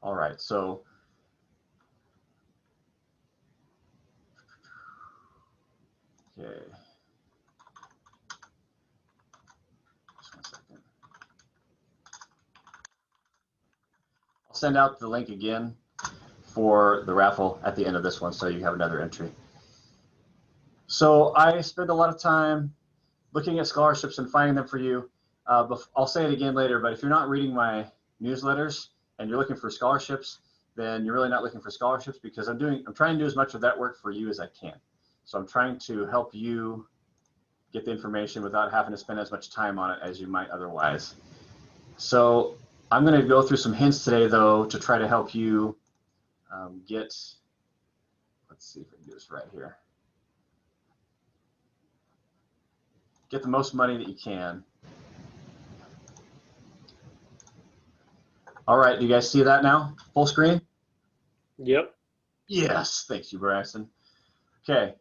All right, so okay. Just 1 second. I'll send out the link again for the raffle at the end of this one, so you have another entry. So I spend a lot of time looking at scholarships and finding them for you. I'll say it again later, but if you're not reading my newsletters and you're looking for scholarships, then you're really not looking for scholarships, because I'm trying to do as much of that work for you as I can. So I'm trying to help you get the information without having to spend as much time on it as you might otherwise. So I'm going to go through some hints today, though, to try to help you get, let's see if I can do this right here. Get the most money that you can. All right, do you guys see that now? Full screen? Yep. Yes, thank you, Bryson. Okay.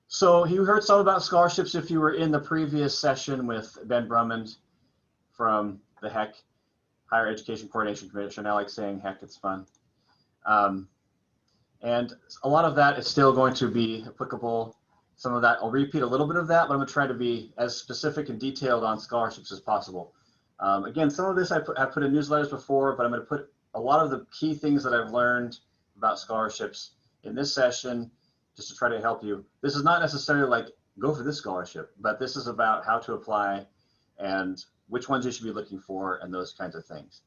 So you heard some about scholarships if you were in the previous session with Ben Drummond from the HEC, Higher Education Coordination Commission. I like saying HEC, it's fun. And a lot of that is still going to be applicable. Some of that, I'll repeat a little bit of that, but I'm going to try to be as specific and detailed on scholarships as possible. Again, some of this I put in newsletters before, but I'm going to put a lot of the key things that I've learned about scholarships in this session, just to try to help you. This is not necessarily like, go for this scholarship, but this is about how to apply and which ones you should be looking for and those kinds of things.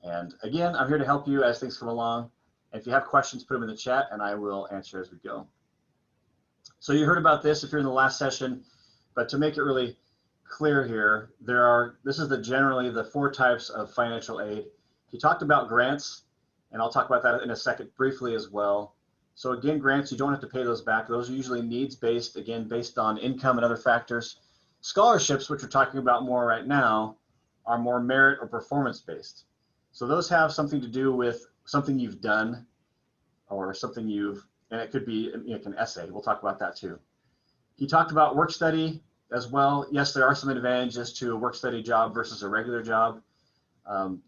And again, I'm here to help you as things come along. And if you have questions, put them in the chat and I will answer as we go. So you heard about this if you're in the last session, but to make it really clear here, this is generally the 4 types of financial aid. He talked about grants, and I'll talk about that in a second briefly as well. So again, grants, you don't have to pay those back. Those are usually needs-based, again, based on income and other factors. Scholarships, which we're talking about more right now, are more merit or performance-based. So those have something to do with something you've done or something and it could be an essay. We'll talk about that too. He talked about work study as well. Yes, there are some advantages to a work study job versus a regular job.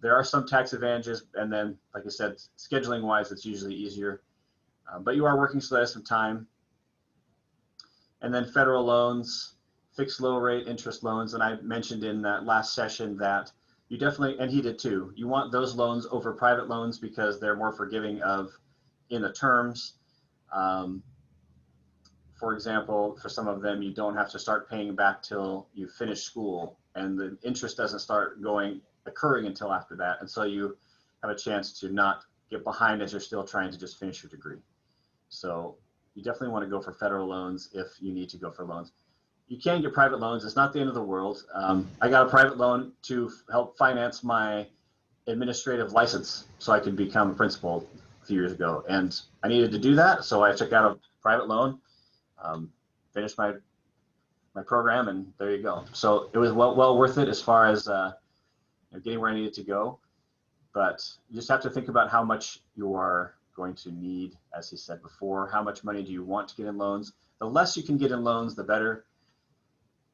There are some tax advantages, and then, like I said, scheduling wise, it's usually easier. But you are working, so there's some time. And then federal loans, fixed low rate interest loans. And I mentioned in that last session that you definitely, and he did too, you want those loans over private loans because they're more forgiving in the terms. For example, for some of them, you don't have to start paying back till you finish school, and the interest doesn't start occurring until after that. And so you have a chance to not get behind as you're still trying to just finish your degree. So you definitely want to go for federal loans if you need to go for loans. You can get private loans. It's not the end of the world. I got a private loan to help finance my administrative license so I could become a principal a few years ago. And I needed to do that, so I took out a private loan, finished my program, and there you go. So it was well worth it as far as getting where I needed to go. But you just have to think about how much you are going to need, as he said before. How much money do you want to get in loans? The less you can get in loans, the better.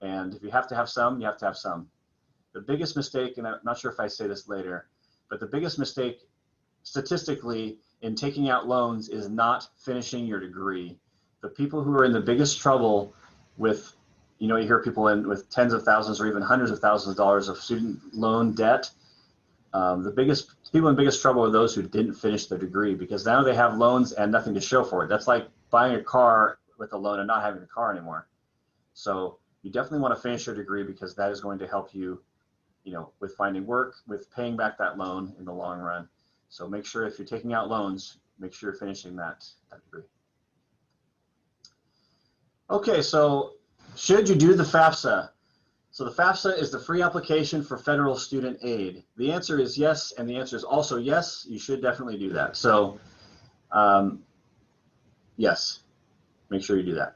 And if you have to have some, you have to have some. The biggest mistake, and I'm not sure if I say this later, but the biggest mistake statistically in taking out loans is not finishing your degree. The people who are in the biggest trouble with, you hear people with tens of thousands or even hundreds of thousands of dollars of student loan debt. The people in biggest trouble are those who didn't finish their degree, because now they have loans and nothing to show for it. That's like buying a car with a loan and not having a car anymore. So you definitely want to finish your degree, because that is going to help you, with finding work, with paying back that loan in the long run. So make sure if you're taking out loans, make sure you're finishing that degree. Okay, so should you do the FAFSA? So the FAFSA is the free application for federal student aid. The answer is yes, and the answer is also yes, you should definitely do that. So yes, make sure you do that.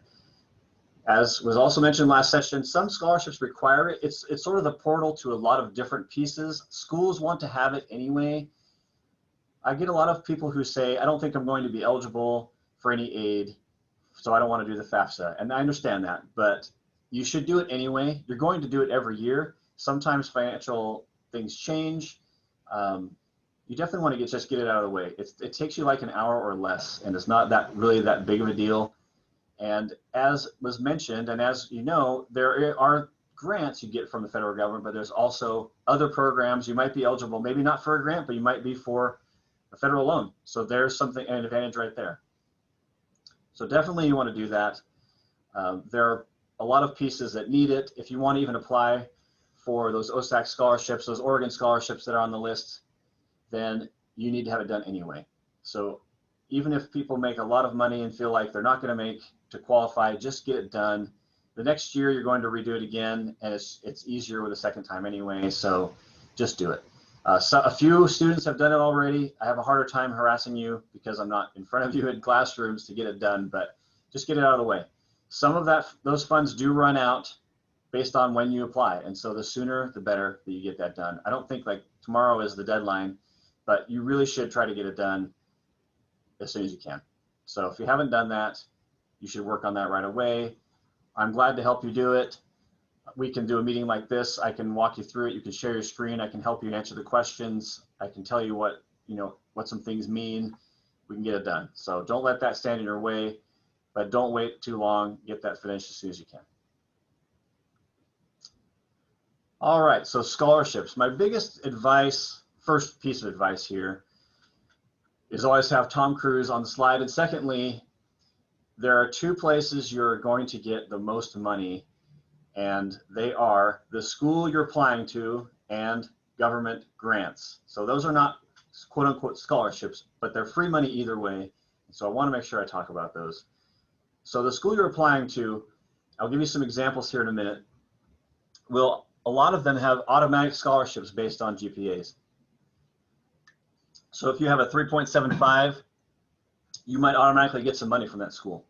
As was also mentioned last session, some scholarships require it. It's sort of the portal to a lot of different pieces. Schools want to have it anyway. I get a lot of people who say, I don't think I'm going to be eligible for any aid, so I don't want to do the FAFSA. And I understand that, but you should do it anyway. You're going to do it every year. Sometimes financial things change. you definitely want to just get it out of the way. It takes you like an hour or less, and it's not that really that big of a deal. And as was mentioned, and as you know, there are grants you get from the federal government, but there's also other programs. You might be eligible, maybe not for a grant, but you might be for a federal loan. So there's something, an advantage right there. So definitely you want to do that. There are a lot of pieces that need it. If you want to even apply for those OSAC scholarships, those Oregon scholarships that are on the list, then you need to have it done anyway. So even if people make a lot of money and feel like they're not going to make to qualify, just get it done. The next year you're going to redo it again, and it's easier with a second time anyway, so just do it. So a few students have done it already. I have a harder time harassing you because I'm not in front of you in classrooms to get it done, but just get it out of the way. Some of those funds do run out based on when you apply, and so the sooner the better that you get that done. I don't think like tomorrow is the deadline, but you really should try to get it done as soon as you can. So if you haven't done that, you should work on that right away. I'm glad to help you do it. We can do a meeting like this. I can walk you through it. You can share your screen. I can help you answer the questions. I can tell you what some things mean. We can get it done. So don't let that stand in your way, but don't wait too long. Get that finished as soon as you can. All right, so scholarships. My biggest advice, first piece of advice here, is always have Tom Cruise on the slide. And secondly, there are two places you're going to get the most money, and they are the school you're applying to and government grants. So those are not quote unquote scholarships, but they're free money either way. So I want to make sure I talk about those. So the school you're applying to, I'll give you some examples here in a minute. A lot of them have automatic scholarships based on GPAs. So if you have a 3.75, you might automatically get some money from that school.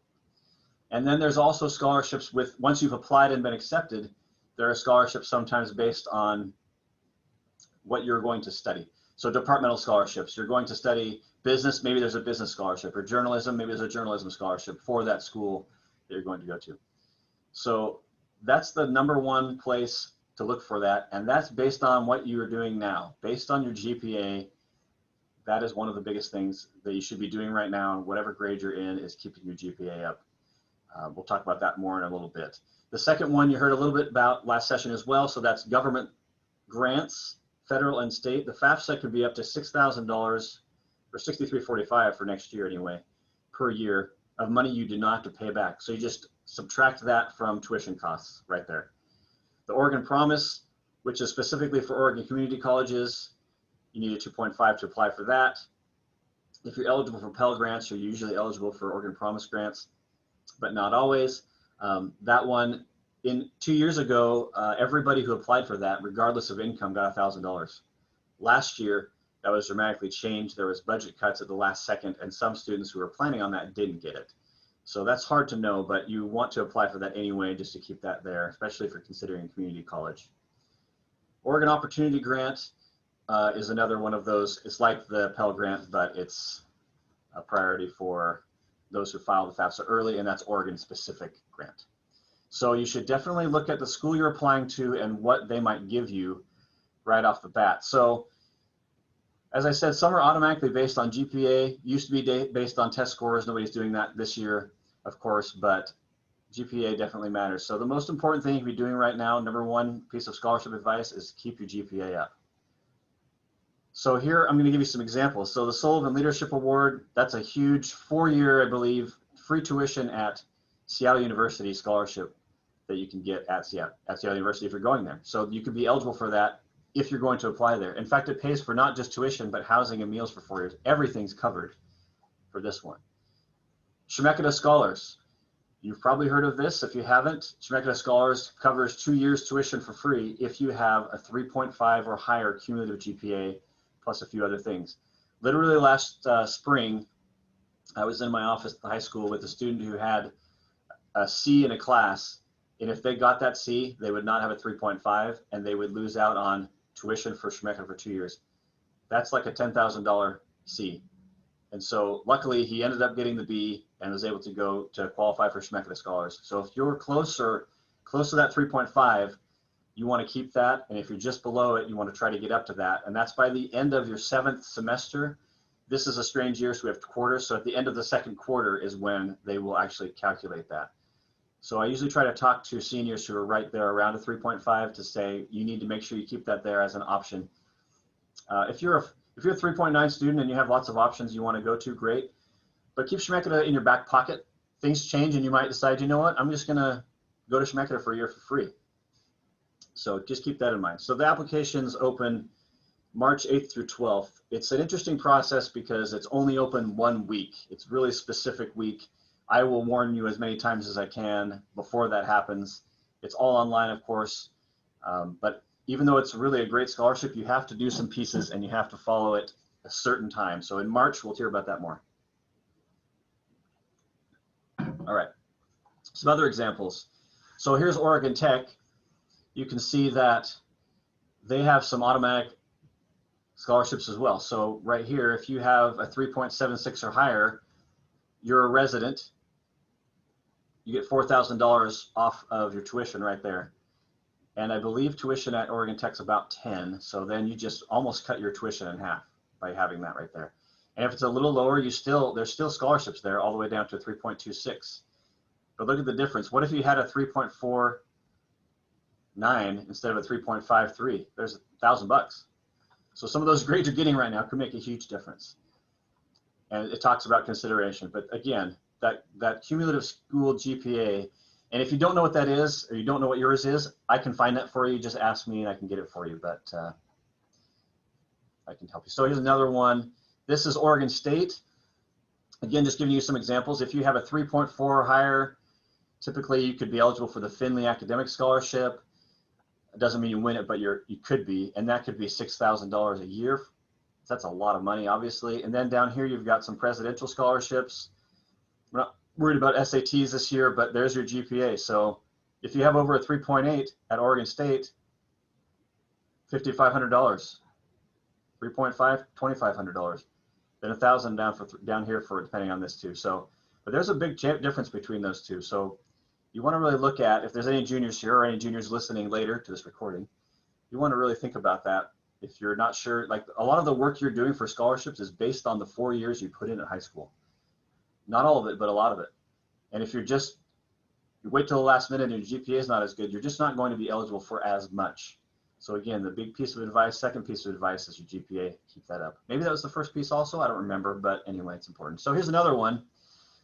And then there's also scholarships once you've applied and been accepted, there are scholarships sometimes based on what you're going to study. So departmental scholarships, you're going to study business, maybe there's a business scholarship, or journalism, maybe there's a journalism scholarship for that school that you're going to go to. So that's the number one place to look for that, and that's based on what you're doing now. Based on your GPA, that is one of the biggest things that you should be doing right now, whatever grade you're in, is keeping your GPA up. We'll talk about that more in a little bit. The second one you heard a little bit about last session as well, so that's government grants, federal and state. The FAFSA could be up to $6,000 or $63.45 for next year anyway, per year of money you do not have to pay back. So you just subtract that from tuition costs right there. The Oregon Promise, which is specifically for Oregon community colleges, you need a 2.5 to apply for that. If you're eligible for Pell Grants, you're usually eligible for Oregon Promise grants, but not always. That one, 2 years ago, everybody who applied for that, regardless of income, got $1,000. Last year, that was dramatically changed. There was budget cuts at the last second, and some students who were planning on that didn't get it. So that's hard to know, but you want to apply for that anyway, just to keep that there, especially if you're considering community college. Oregon Opportunity Grant is another one of those. It's like the Pell Grant, but it's a priority for those who filed the FAFSA early, and that's Oregon specific grant. So you should definitely look at the school you're applying to and what they might give you right off the bat. So as I said, some are automatically based on GPA, used to be based on test scores. Nobody's doing that this year, of course, but GPA definitely matters. So the most important thing you can be doing right now, number one piece of scholarship advice, is keep your GPA up. So here I'm going to give you some examples. So the Sullivan Leadership Award, that's a huge 4-year, I believe, free tuition at Seattle University scholarship that you can get at Seattle University if you're going there. So you could be eligible for that if you're going to apply there. In fact, it pays for not just tuition, but housing and meals for 4 years. Everything's covered for this one. Chemeketa Scholars. You've probably heard of this. If you haven't, Chemeketa Scholars covers 2 years tuition for free if you have a 3.5 or higher cumulative GPA, plus a few other things. Literally last spring, I was in my office at the high school with a student who had a C in a class, and if they got that C, they would not have a 3.5, and they would lose out on tuition for Chemeketa for 2 years. That's like a $10,000 C. And so luckily he ended up getting the B and was able to go to qualify for Chemeketa Scholars. So if you're close to that 3.5, you want to keep that. And if you're just below it, you want to try to get up to that. And that's by the end of your 7th semester. This is a strange year, so we have quarters. So at the end of the 2nd quarter is when they will actually calculate that. So I usually try to talk to seniors who are right there around a 3.5 to say, you need to make sure you keep that there as an option. If you're a 3.9 student and you have lots of options you want to go to, great. But keep Chemeketa in your back pocket. Things change and you might decide, you know what, I'm just going to go to Chemeketa for a year for free. So just keep that in mind. So the applications open March 8th through 12th. It's an interesting process because it's only open 1 week. It's really a specific week. I will warn you as many times as I can before that happens. It's all online, of course, but even though it's really a great scholarship, you have to do some pieces and you have to follow it a certain time. So in March, we'll hear about that more. All right, some other examples. So here's Oregon Tech. You can see that they have some automatic scholarships as well. So right here, if you have a 3.76 or higher, you're a resident, you get $4,000 off of your tuition right there. And I believe tuition at Oregon Tech's about 10. So then you just almost cut your tuition in half by having that right there. And if it's a little lower, there's still scholarships there all the way down to 3.26. But look at the difference. What if you had a 3.49 instead of a 3.53? There's $1,000. So some of those grades you're getting right now could make a huge difference. And it talks about consideration. But again, that cumulative school GPA, and if you don't know what that is, or you don't know what yours is, I can find that for you. Just ask me and I can get it for you, but I can help you. So here's another one. This is Oregon State. Again, just giving you some examples. If you have a 3.4 or higher, typically you could be eligible for the Finley Academic Scholarship. It doesn't mean you win it, but you could be, and that could be $6,000 a year. That's a lot of money, obviously. And then down here, you've got some presidential scholarships. We're not worried about SATs this year, but there's your GPA. So if you have over a 3.8 at Oregon State, $5,500. 3.5, $2,500. Then $1,000 down here for depending on this too. So, but there's a big difference between those two. So you want to really look at, if there's any juniors here or any juniors listening later to this recording, you want to really think about that. If you're not sure, like a lot of the work you're doing for scholarships is based on the 4 years you put in at high school. Not all of it, but a lot of it. And if you wait till the last minute and your GPA is not as good, you're just not going to be eligible for as much. So again, the big piece of advice, second piece of advice is your GPA, keep that up. Maybe that was the first piece also, I don't remember, but anyway, it's important. So here's another one.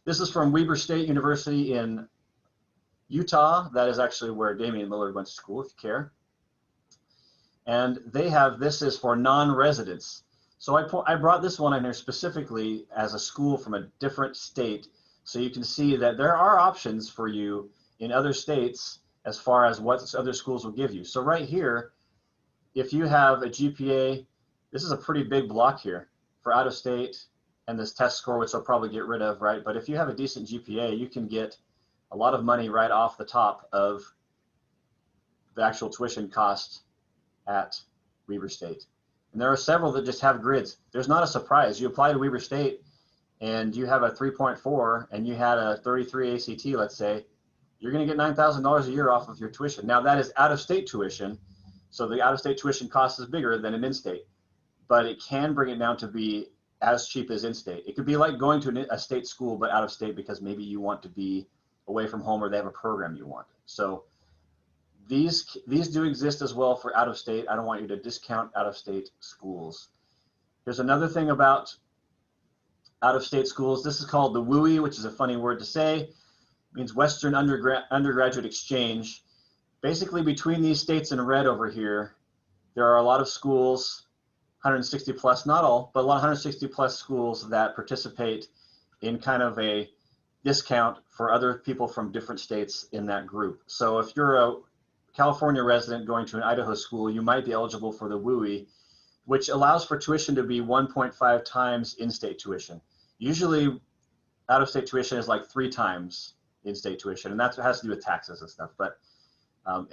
This is from Weber State University in Utah. That is actually where Damian Lillard went to school, if you care. And they have, this is for non-residents. So I brought this one in here specifically as a school from a different state, so you can see that there are options for you in other states as far as what other schools will give you. So right here, if you have a GPA, this is a pretty big block here for out of state and this test score, which I'll probably get rid of, right? But if you have a decent GPA, you can get a lot of money right off the top of the actual tuition cost at Weber State. And there are several that just have grids. There's not a surprise. You apply to Weber State and you have a 3.4 and you had a 33 ACT, let's say, you're going to get $9,000 a year off of your tuition. Now that is out-of-state tuition, so the out-of-state tuition cost is bigger than an in-state, but it can bring it down to be as cheap as in-state. It could be like going to a state school but out-of-state because maybe you want to be away from home or they have a program you want. So these do exist as well for out-of-state. I don't want you to discount out-of-state schools. There's another thing about out-of-state schools. This is called the WUI, which is a funny word to say. It means Western Undergraduate Exchange. Basically, between these states in red over here, there are a lot of schools, 160 plus, not all, but a lot of 160 plus schools that participate in kind of a discount for other people from different states in that group. So if you're a California resident going to an Idaho school, you might be eligible for the WUI, which allows for tuition to be 1.5 times in-state tuition. Usually out-of-state tuition is like 3 times in-state tuition, and that's what has to do with taxes and stuff. But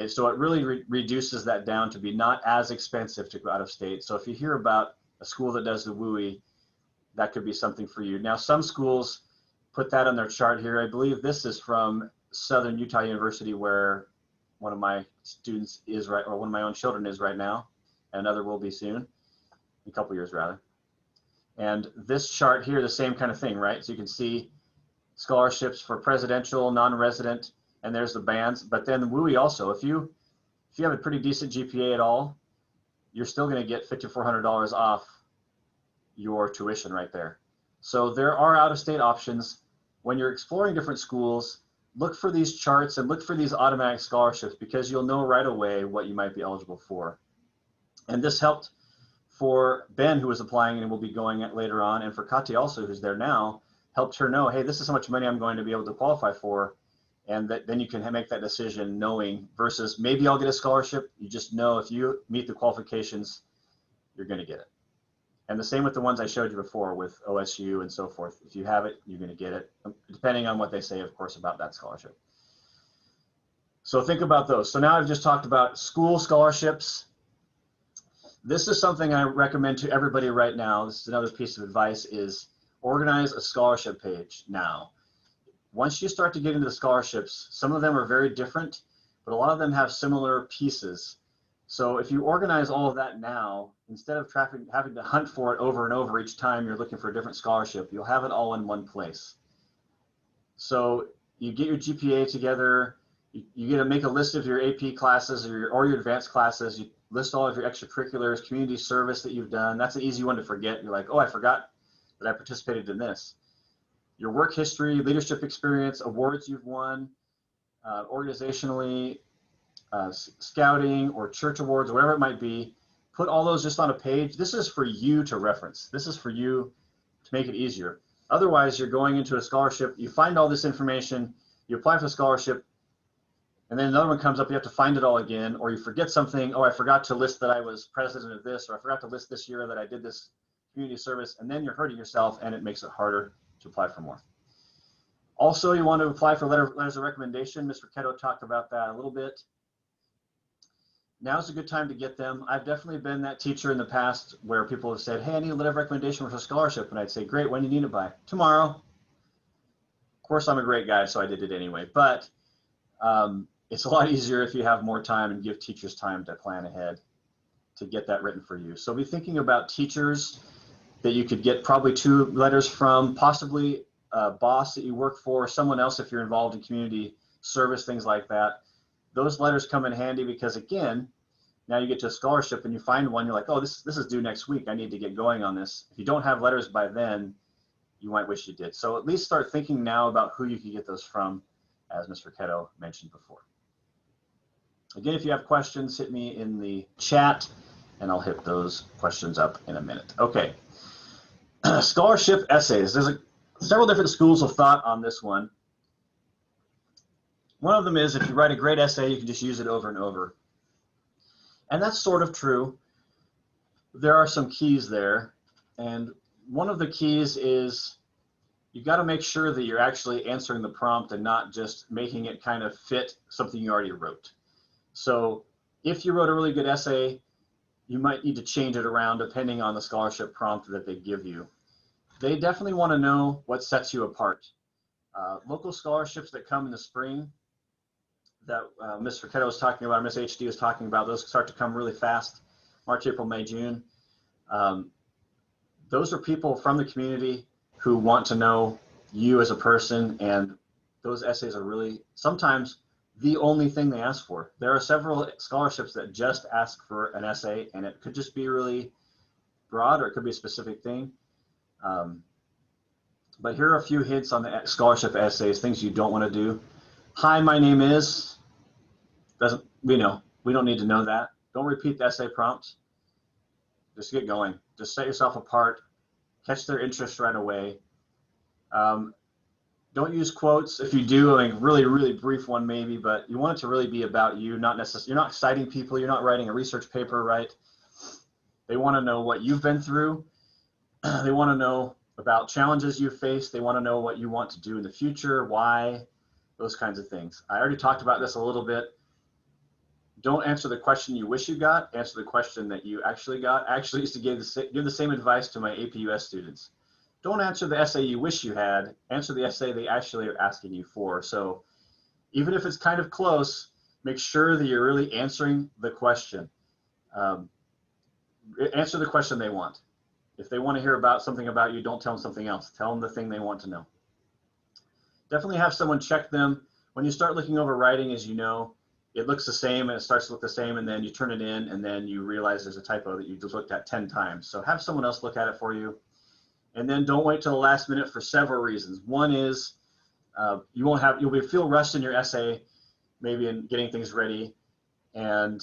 so it really reduces that down to be not as expensive to go out of state. So if you hear about a school that does the WUI, that could be something for you. Now, some schools put that on their chart here. I believe this is from Southern Utah University, where one of my students is right, or one of my own children is right now, and another will be soon, a couple years rather. And this chart here, the same kind of thing, right? So you can see scholarships for presidential, non-resident, and there's the bands. But then the WUI also, if you have a pretty decent GPA at all, you're still going to get $5,400 off your tuition right there. So there are out-of-state options. When you're exploring different schools, look for these charts and look for these automatic scholarships, because you'll know right away what you might be eligible for. And this helped for Ben, who was applying and will be going at later on, and for Kati also, who's there now, helped her know, hey, this is how much money I'm going to be able to qualify for. And then you can make that decision knowing, versus maybe I'll get a scholarship. You just know if you meet the qualifications, you're going to get it. And the same with the ones I showed you before with OSU and so forth. If you have it, you're going to get it, depending on what they say, of course, about that scholarship. So think about those. So now I've just talked about school scholarships. This is something I recommend to everybody right now. This is another piece of advice, is organize a scholarship page now. Once you start to get into the scholarships, some of them are very different, but a lot of them have similar pieces. So if you organize all of that now, instead of having to hunt for it over and over each time you're looking for a different scholarship, you'll have it all in one place. So you get your GPA together, you get to make a list of your AP classes or your advanced classes, you list all of your extracurriculars, community service that you've done. That's an easy one to forget. You're like, oh, I forgot that I participated in this. Your work history, leadership experience, awards you've won, organizationally, scouting or church awards, whatever it might be, put all those just on a page. This is for you to reference. This is for you to make it easier. Otherwise, you're going into a scholarship, you find all this information, you apply for the scholarship, and then another one comes up, you have to find it all again, or you forget something, oh, I forgot to list that I was president of this, or I forgot to list this year that I did this community service, and then you're hurting yourself, and it makes it harder to apply for more. Also, you want to apply for letters of recommendation. Mr. Keto talked about that a little bit. Now's a good time to get them. I've definitely been that teacher in the past where people have said, hey, I need a letter of recommendation for a scholarship. And I'd say, great, when do you need it by? Tomorrow. Of course, I'm a great guy, so I did it anyway. But it's a lot easier if you have more time and give teachers time to plan ahead to get that written for you. So be thinking about teachers that you could get probably 2 letters from, possibly a boss that you work for, someone else if you're involved in community service, things like that. Those letters come in handy because, again, now you get to a scholarship and you find one, you're like, oh, this is due next week. I need to get going on this. If you don't have letters by then, you might wish you did. So at least start thinking now about who you can get those from, as Mr. Keto mentioned before. Again, if you have questions, hit me in the chat and I'll hit those questions up in a minute. Okay, scholarship essays. There's several different schools of thought on this one. One of them is if you write a great essay, you can just use it over and over. And that's sort of true. There are some keys there. And one of the keys is you've got to make sure that you're actually answering the prompt and not just making it kind of fit something you already wrote. So if you wrote a really good essay, you might need to change it around depending on the scholarship prompt that they give you. They definitely want to know what sets you apart. Local scholarships that come in the spring that Mr. Keto was talking about, Ms. HD was talking about, those start to come really fast, March, April, May, June. Those are people from the community who want to know you as a person, and those essays are really sometimes the only thing they ask for. There are several scholarships that just ask for an essay, and it could just be really broad or it could be a specific thing. But here are a few hints on the scholarship essays, things you don't want to do. Hi, my name is, we don't need to know that. Don't repeat the essay prompts. Just get going. Just set yourself apart, catch their interest right away. Don't use quotes. If you do, a really, really brief one maybe, but you want it to really be about you, not necessarily, you're not citing people, you're not writing a research paper, right? They want to know what you've been through. They want to know about challenges you face. They want to know what you want to do in the future, why, those kinds of things. I already talked about this a little bit. Don't answer the question you wish you got, answer the question that you actually got. I actually used to give the same advice to my APUS students. Don't answer the essay you wish you had, answer the essay they actually are asking you for. So even if it's kind of close, make sure that you're really answering the question. Answer the question they want. If they want to hear about something about you, don't tell them something else. Tell them the thing they want to know. Definitely have someone check them. When you start looking over writing, as you know, it looks the same and it starts to look the same, and then you turn it in and then you realize there's a typo that you just looked at 10 times. So have someone else look at it for you. And then don't wait till the last minute for several reasons. One is you'll feel rushed in your essay, maybe in getting things ready, and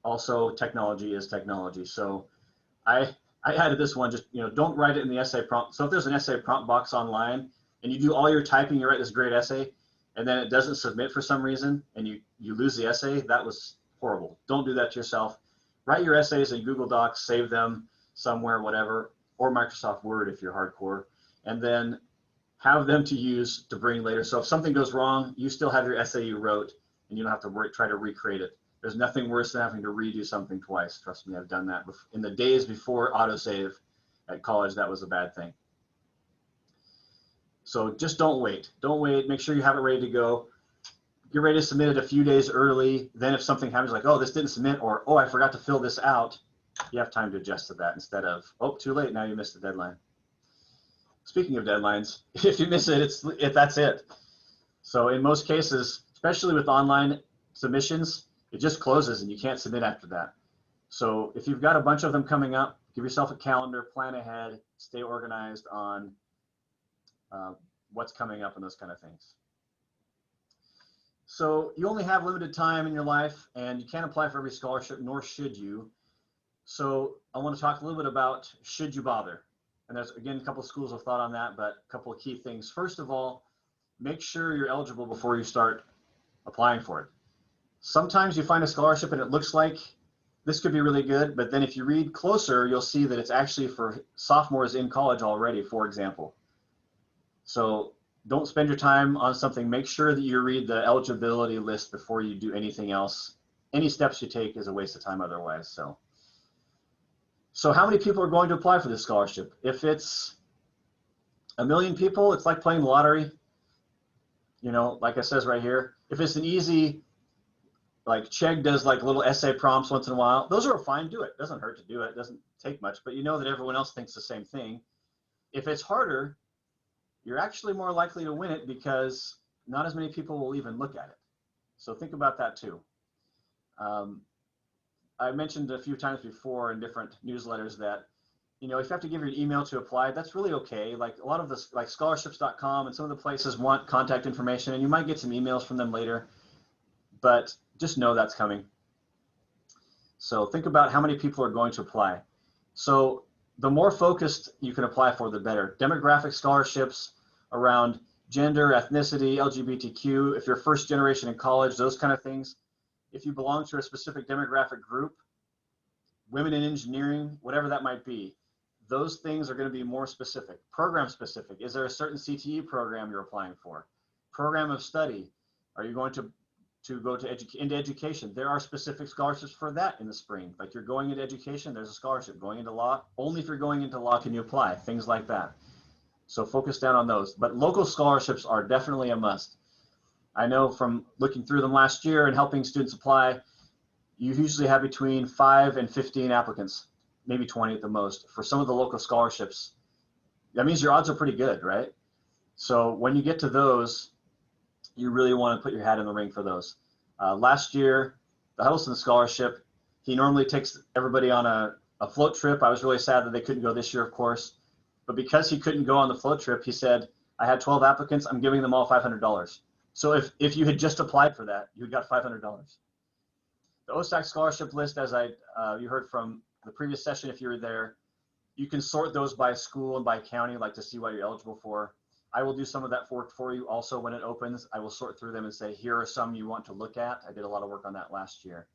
also technology is technology. So I added this one, just, don't write it in the essay prompt. So if there's an essay prompt box online and you do all your typing, you write this great essay, and then it doesn't submit for some reason and you lose the essay, that was horrible. Don't do that to yourself. Write your essays in Google Docs, save them somewhere, whatever, or Microsoft Word if you're hardcore, and then have them to use to bring later. So if something goes wrong, you still have your essay you wrote and you don't have to try to recreate it. There's nothing worse than having to redo something twice. Trust me, I've done that in the days before autosave at college. That was a bad thing. So just don't wait. Don't wait. Make sure you have it ready to go. Get ready to submit it a few days early. Then if something happens like, oh, this didn't submit, or, oh, I forgot to fill this out, you have time to adjust to that instead of, oh, too late, now you missed the deadline. Speaking of deadlines, if you miss it, that's it. So in most cases, especially with online submissions, it just closes and you can't submit after that. So if you've got a bunch of them coming up, give yourself a calendar, plan ahead, stay organized on what's coming up and those kind of things. So you only have limited time in your life and you can't apply for every scholarship, nor should you. So I want to talk a little bit about should you bother? And there's, again, a couple of schools of thought on that, but a couple of key things. First of all, make sure you're eligible before you start applying for it. Sometimes you find a scholarship and it looks like this could be really good, but then if you read closer, you'll see that it's actually for sophomores in college already, for example. So don't spend your time on something. Make sure that you read the eligibility list before you do anything else. Any steps you take is a waste of time otherwise. So how many people are going to apply for this scholarship? If it's 1 million people, it's like playing the lottery. Like it says right here. If it's an easy, like Chegg does like little essay prompts once in a while, those are fine, do it. Doesn't hurt to do it. It doesn't take much, but you know that everyone else thinks the same thing. If it's harder, you're actually more likely to win it because not as many people will even look at it. So think about that too. I mentioned a few times before in different newsletters that, if you have to give your email to apply, that's really okay. Like a lot of the, like scholarships.com and some of the places want contact information and you might get some emails from them later, but just know that's coming. So think about how many people are going to apply. So the more focused you can apply for, the better. Demographic scholarships around gender, ethnicity, LGBTQ, if you're first generation in college, those kind of things. If you belong to a specific demographic group, women in engineering, whatever that might be, those things are going to be more specific. Program specific. Is there a certain CTE program you're applying for? Program of study. Are you going to go into education? There are specific scholarships for that in the spring. Like you're going into education, there's a scholarship. Going into law, only if you're going into law can you apply. Things like that. So focus down on those. But local scholarships are definitely a must. I know from looking through them last year and helping students apply, you usually have between 5 and 15 applicants, maybe 20 at the most, for some of the local scholarships. That means your odds are pretty good, right? So when you get to those, you really want to put your hat in the ring for those. Last year, the Huddleston Scholarship, he normally takes everybody on a float trip. I was really sad that they couldn't go this year, of course. But because he couldn't go on the float trip, he said, I had 12 applicants, I'm giving them all $500. So if you had just applied for that, you got $500. The OSAC scholarship list, as you heard from the previous session, if you were there, you can sort those by school and by county, like to see what you're eligible for. I will do some of that work for you also when it opens. I will sort through them and say, here are some you want to look at. I did a lot of work on that last year.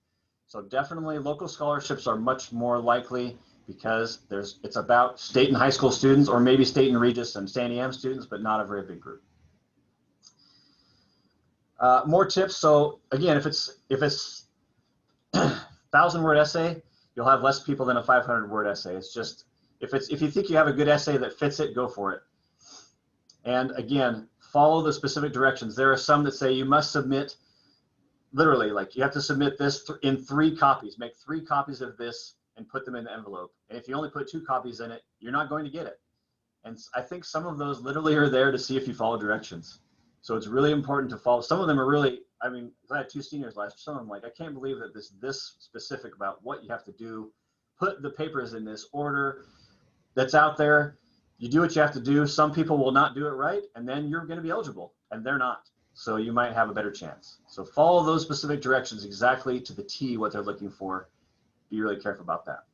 So definitely local scholarships are much more likely because it's about state and high school students, or maybe state and Regis and Sandy Am students, but not a very big group. More tips. So again, if it's 1,000-word essay, you'll have less people than a 500-word essay. It's just, if you think you have a good essay that fits it, go for it. And again, follow the specific directions. There are some that say you must submit literally, like you have to submit this in 3 copies, make 3 copies of this and put them in the envelope. And if you only put 2 copies in it, you're not going to get it. And I think some of those literally are there to see if you follow directions. So it's really important to follow. Some of them are really, I mean, I had 2 seniors last year. Some of them like, I can't believe that this specific about what you have to do. Put the papers in this order that's out there. You do what you have to do. Some people will not do it right, and then you're going to be eligible, and they're not. So you might have a better chance. So follow those specific directions exactly to the T, what they're looking for. Be really careful about that.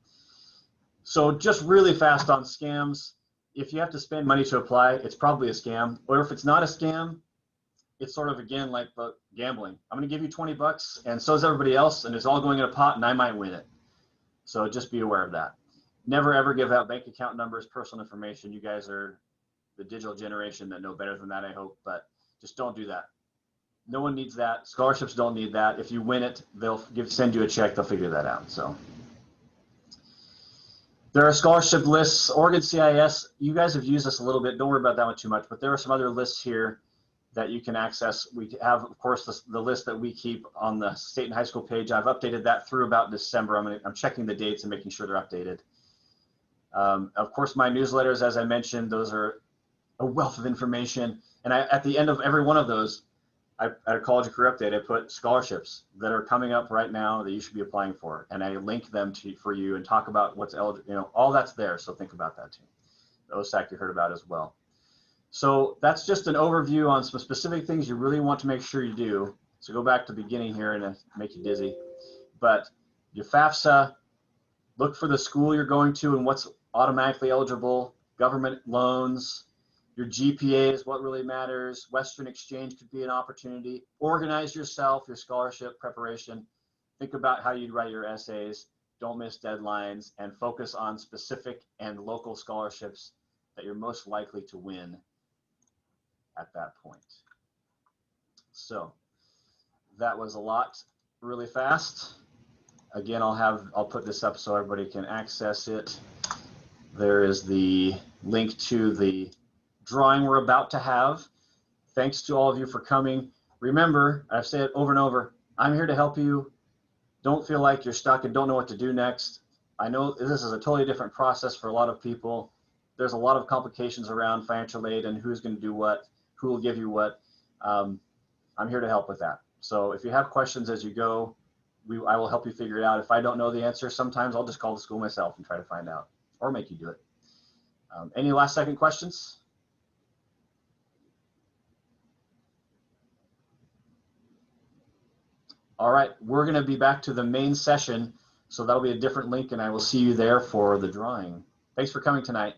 So just really fast on scams. If you have to spend money to apply, it's probably a scam. Or if it's not a scam, it's sort of, again, like gambling. I'm going to give you 20 bucks, and so is everybody else, and it's all going in a pot, and I might win it. So just be aware of that. Never, ever give out bank account numbers, personal information. You guys are the digital generation that know better than that, I hope, but just don't do that. No one needs that. Scholarships don't need that. If you win it, they'll send you a check. They'll figure that out. So there are scholarship lists. Oregon CIS, you guys have used this a little bit. Don't worry about that one too much, but there are some other lists here that you can access. We have, of course, the list that we keep on the state and high school page. I've updated that through about December. I'm checking the dates and making sure they're updated. Of course, my newsletters, as I mentioned, those are a wealth of information. And at the end of every one of those, at a college career update, I put scholarships that are coming up right now that you should be applying for. And I link them for you and talk about what's eligible, all that's there. So think about that too. The OSAC you heard about as well. So that's just an overview on some specific things you really want to make sure you do. So go back to the beginning here and make you dizzy. But your FAFSA, look for the school you're going to and what's automatically eligible, government loans, your GPA is what really matters. Western exchange could be an opportunity. Organize yourself, your scholarship preparation. Think about how you'd write your essays. Don't miss deadlines, and focus on specific and local scholarships that you're most likely to win at that point. So that was a lot really fast. Again, I'll put this up so everybody can access it. There is the link to the drawing we're about to have. Thanks to all of you for coming. Remember, I've said it over and over, I'm here to help you. Don't feel like you're stuck and don't know what to do next. I know this is a totally different process for a lot of people. There's a lot of complications around financial aid and who's going to do what, who will give you what. I'm here to help with that. So if you have questions as you go, I will help you figure it out. If I don't know the answer, sometimes I'll just call the school myself and try to find out, or make you do it. Any last second questions? All right, we're going to be back to the main session, so that'll be a different link, and I will see you there for the drawing. Thanks for coming tonight.